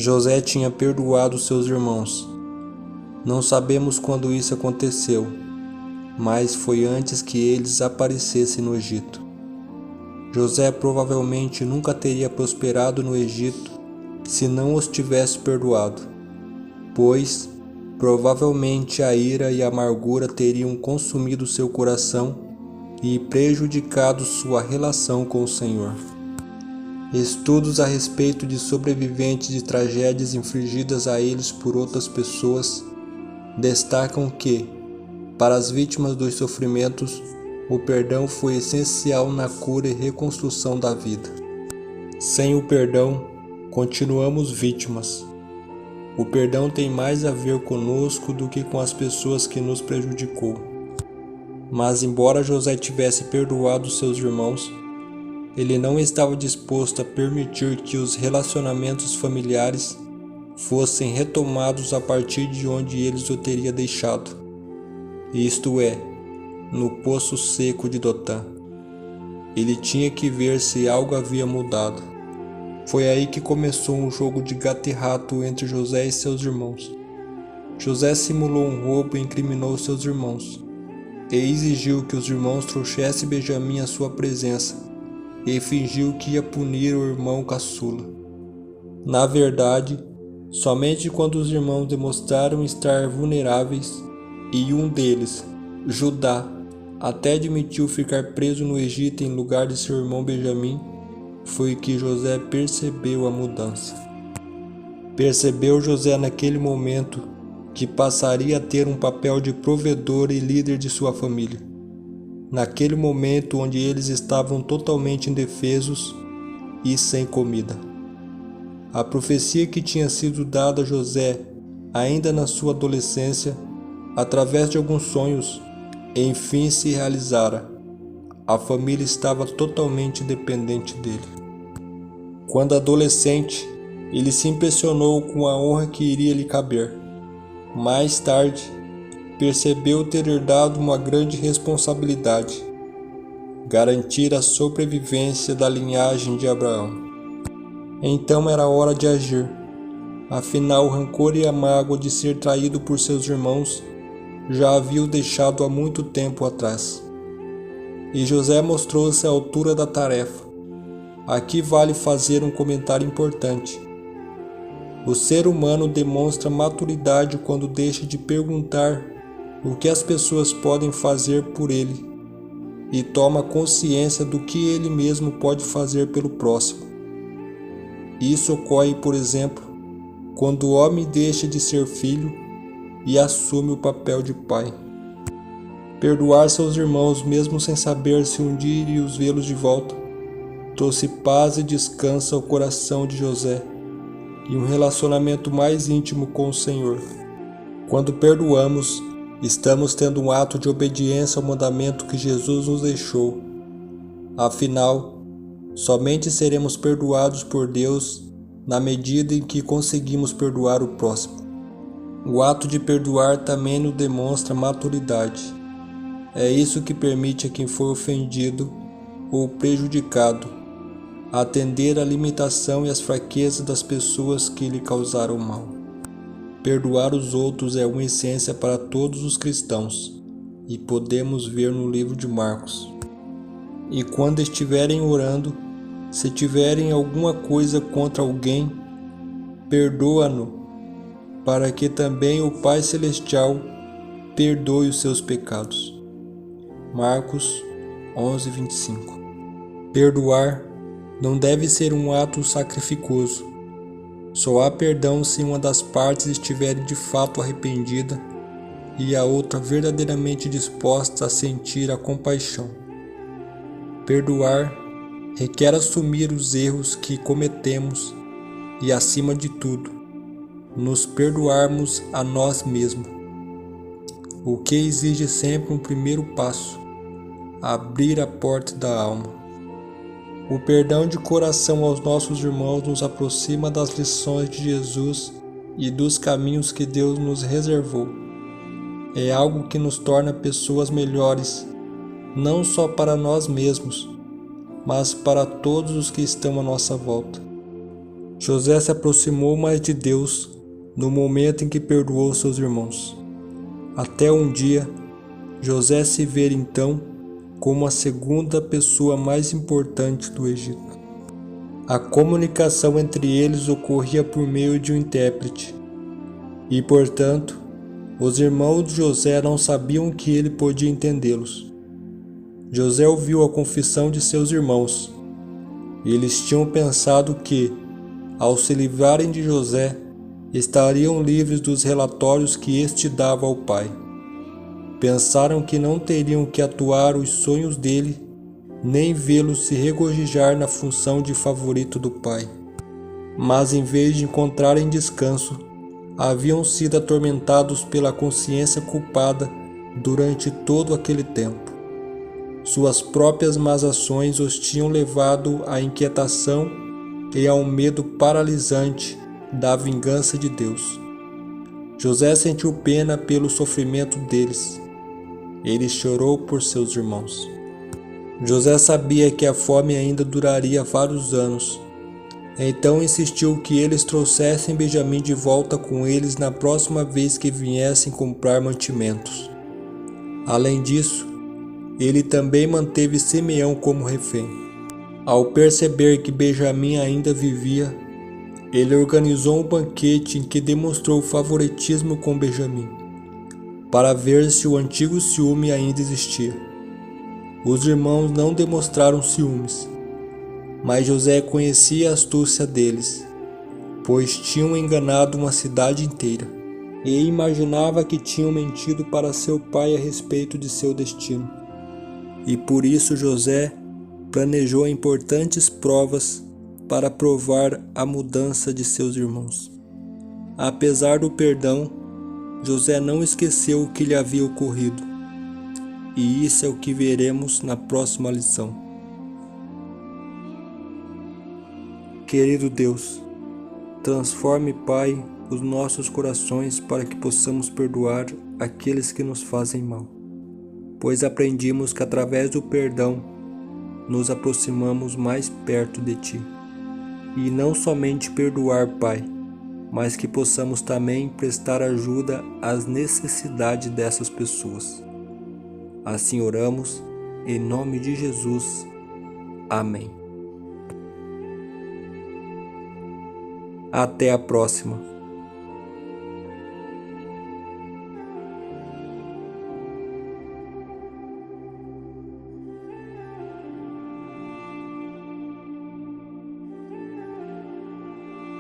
José tinha perdoado seus irmãos. Não sabemos quando isso aconteceu, mas foi antes que eles aparecessem no Egito. José provavelmente nunca teria prosperado no Egito se não os tivesse perdoado, pois provavelmente a ira e a amargura teriam consumido seu coração e prejudicado sua relação com o Senhor. Estudos a respeito de sobreviventes de tragédias infligidas a eles por outras pessoas destacam que, para as vítimas dos sofrimentos, o perdão foi essencial na cura e reconstrução da vida. Sem o perdão, continuamos vítimas. O perdão tem mais a ver conosco do que com as pessoas que nos prejudicou. Mas embora José tivesse perdoado seus irmãos, ele não estava disposto a permitir que os relacionamentos familiares fossem retomados a partir de onde eles o teriam deixado, isto é, no poço seco de Dotã. Ele tinha que ver se algo havia mudado. Foi aí que começou um jogo de gato e rato entre José e seus irmãos. José simulou um roubo e incriminou seus irmãos, e exigiu que os irmãos trouxessem Benjamim à sua presença, e fingiu que ia punir o irmão caçula. Na verdade, somente quando os irmãos demonstraram estar vulneráveis, e um deles, Judá, até admitiu ficar preso no Egito em lugar de seu irmão Benjamim, foi que José percebeu a mudança. Percebeu José naquele momento que passaria a ter um papel de provedor e líder de sua família. Naquele momento onde eles estavam totalmente indefesos e sem comida. A profecia que tinha sido dada a José, ainda na sua adolescência, através de alguns sonhos, enfim se realizara. A família estava totalmente dependente dele. Quando adolescente, ele se impressionou com a honra que iria lhe caber. Mais tarde, percebeu ter herdado uma grande responsabilidade: garantir a sobrevivência da linhagem de Abraão. Então era hora de agir. Afinal, o rancor e a mágoa de ser traído por seus irmãos já havia o deixado há muito tempo atrás. E José mostrou-se à altura da tarefa. Aqui vale fazer um comentário importante. O ser humano demonstra maturidade quando deixa de perguntar o que as pessoas podem fazer por ele e toma consciência do que ele mesmo pode fazer pelo próximo. Isso ocorre, por exemplo, quando o homem deixa de ser filho e assume o papel de pai. Perdoar seus irmãos mesmo sem saber se um dia iria os vê-los de volta trouxe paz e descanso ao coração de José e um relacionamento mais íntimo com o Senhor. Quando perdoamos, estamos tendo um ato de obediência ao mandamento que Jesus nos deixou. Afinal, somente seremos perdoados por Deus na medida em que conseguimos perdoar o próximo. O ato de perdoar também nos demonstra maturidade. É isso que permite a quem foi ofendido ou prejudicado atender à limitação e às fraquezas das pessoas que lhe causaram mal. Perdoar os outros é uma essência para todos os cristãos, e podemos ver no livro de Marcos. E quando estiverem orando, se tiverem alguma coisa contra alguém, perdoa-no, para que também o Pai Celestial perdoe os seus pecados. Marcos 11:25. Perdoar não deve ser um ato sacrificoso. Só há perdão se uma das partes estiver de fato arrependida e a outra verdadeiramente disposta a sentir a compaixão. Perdoar requer assumir os erros que cometemos e, acima de tudo, nos perdoarmos a nós mesmos, o que exige sempre um primeiro passo: abrir a porta da alma. O perdão de coração aos nossos irmãos nos aproxima das lições de Jesus e dos caminhos que Deus nos reservou. É algo que nos torna pessoas melhores, não só para nós mesmos, mas para todos os que estão à nossa volta. José se aproximou mais de Deus no momento em que perdoou seus irmãos. Até um dia, José se vê então como a segunda pessoa mais importante do Egito. A comunicação entre eles ocorria por meio de um intérprete, e, portanto, os irmãos de José não sabiam que ele podia entendê-los. José ouviu a confissão de seus irmãos. Eles tinham pensado que, ao se livrarem de José, estariam livres dos relatórios que este dava ao pai. Pensaram que não teriam que atuar os sonhos dele, nem vê-lo se regozijar na função de favorito do pai. Mas em vez de encontrarem descanso, haviam sido atormentados pela consciência culpada durante todo aquele tempo. Suas próprias más ações os tinham levado à inquietação e ao medo paralisante da vingança de Deus. José sentiu pena pelo sofrimento deles. Ele chorou por seus irmãos. José sabia que a fome ainda duraria vários anos. Então insistiu que eles trouxessem Benjamim de volta com eles na próxima vez que viessem comprar mantimentos. Além disso, ele também manteve Simeão como refém. Ao perceber que Benjamim ainda vivia, ele organizou um banquete em que demonstrou favoritismo com Benjamim, para ver se o antigo ciúme ainda existia. Os irmãos não demonstraram ciúmes, mas José conhecia a astúcia deles, pois tinham enganado uma cidade inteira, e imaginava que tinham mentido para seu pai a respeito de seu destino. E por isso José planejou importantes provas para provar a mudança de seus irmãos. Apesar do perdão, José não esqueceu o que lhe havia ocorrido. E isso é o que veremos na próxima lição. Querido Deus, transforme, Pai, os nossos corações para que possamos perdoar aqueles que nos fazem mal, pois aprendimos que através do perdão nos aproximamos mais perto de Ti. E não somente perdoar, Pai, mas que possamos também prestar ajuda às necessidades dessas pessoas. Assim oramos, em nome de Jesus. Amém. Até a próxima.